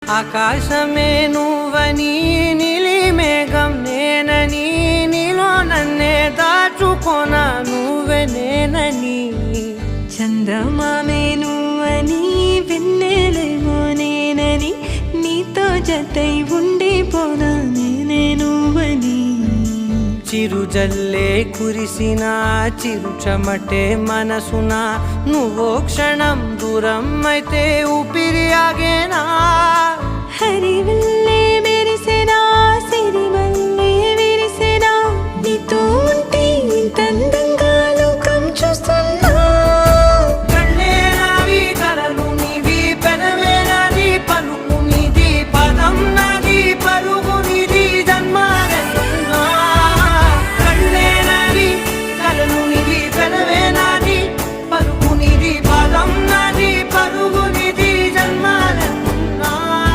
ఆకాశమే నువ్వని నీలి మేఘం నేనని నీలో నన్నే దాచుకోనా నువ్వే నేనని చందమామే నువ్వని వెన్నెలేమో నేనని నీతో జతై ఉండిపోనా నేనే నువ్వని చిరుజల్లే కురిసిన చిరు చెమటే మనసున నువ్వో క్షణం దూరం అయితే ఊపిరి ఆగేనా